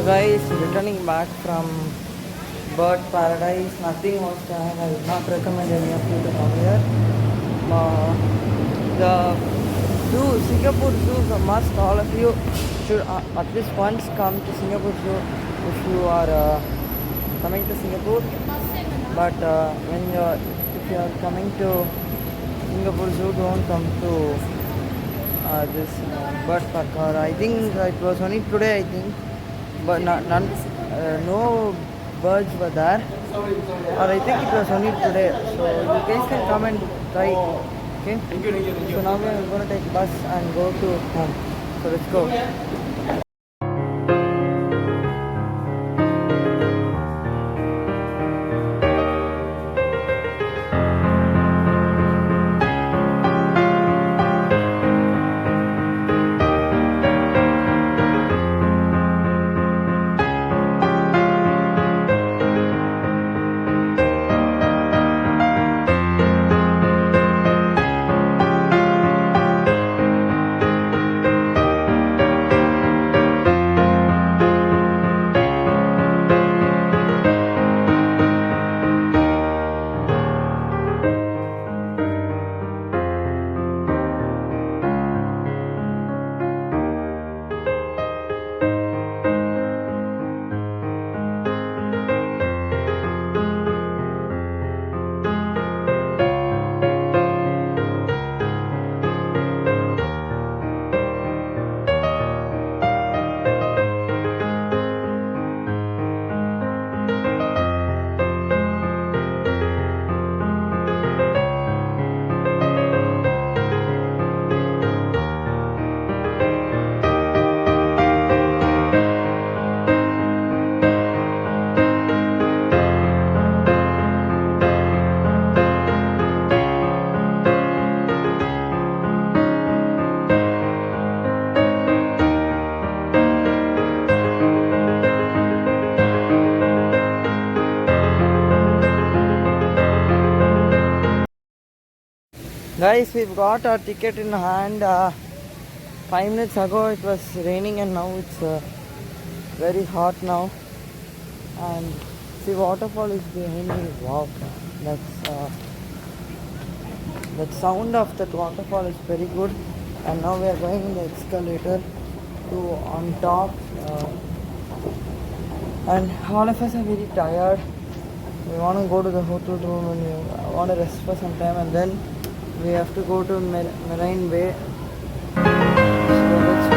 Guys, returning back from bird paradise, nothing was there. I would not recommend any of you to come here. The zoo, Singapore Zoo is a must. All of you should at least once come to Singapore Zoo if you are coming to Singapore. But if you are coming to Singapore Zoo, don't come to this bird park. Or I think it was only today. I think, but no birds were there. Or I think it was only today. So you guys can come and try. Okay. So now we are going to take bus and go to home. So let's go. Guys, we've got our ticket in hand. 5 minutes ago it was raining and now it's very hot now. And see, waterfall is behind me. Wow, that sound of that waterfall is very good. And now we are going in the escalator to on top. And all of us are very tired. We want to go to the hotel room and we want to rest for some time, and then we have to go to Marine Bay. So let's go.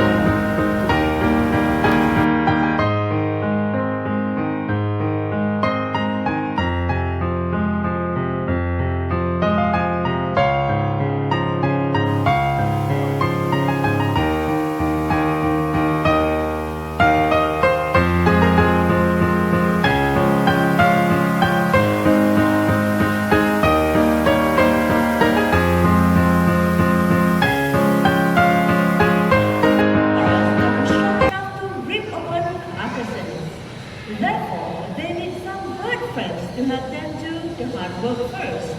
Therefore, they need some bird friends to help them do the hard work first.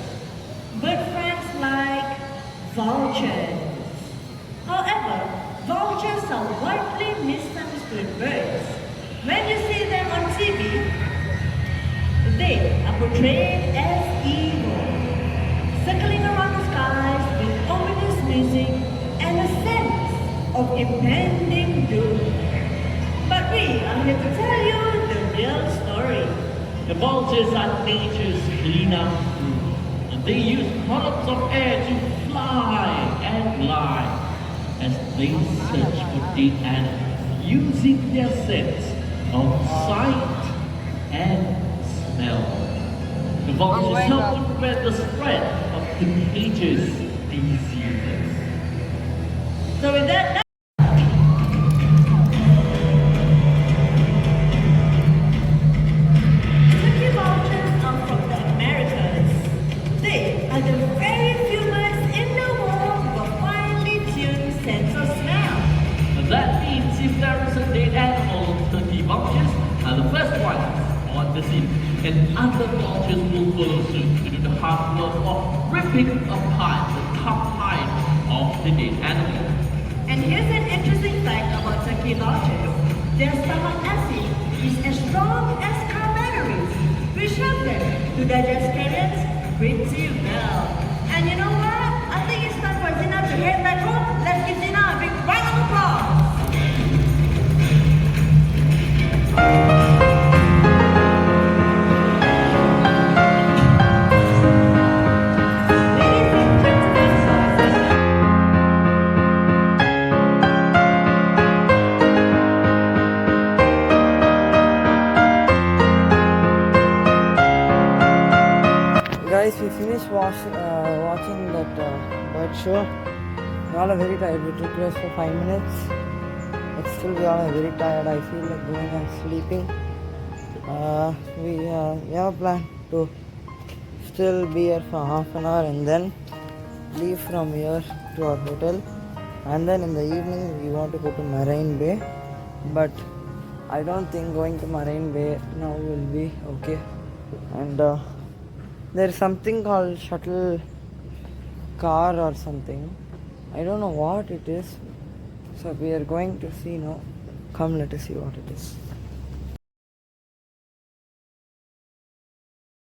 Bird friends like vultures. However, vultures are widely misunderstood birds. When you see them on TV, they are portrayed as evil, circling around the skies with ominous music and a sense of impending doom. But we are here to tell you the real story. The vultures are nature's cleanup crew, and they use columns of air to fly and glide as they search for dead animals using their sense of sight and smell. The vultures help to prevent the spread of contagious diseases. So with that, and other vultures will follow suit to do the hard work of ripping apart the top hide of the dead animal. And here's an interesting fact about turkey vultures. Their stomach acid To the Jascarians, pretty well. And you know what? I think it's time for Zina to head back home. Let's give Zina a big round of applause. Ladies and gentlemen, Guys, we finished watching that bird show. We all are very tired. We took rest for 5 minutes. But still, we all are very tired. I feel like going and sleeping. We have a plan to still be here for half an hour and then leave from here to our hotel. And then in the evening, we want to go to Marine Bay. But I don't think going to Marine Bay now will be okay. And there is something called shuttle car or something. I don't know what it is. So we are going to see now. Come, let us see what it is.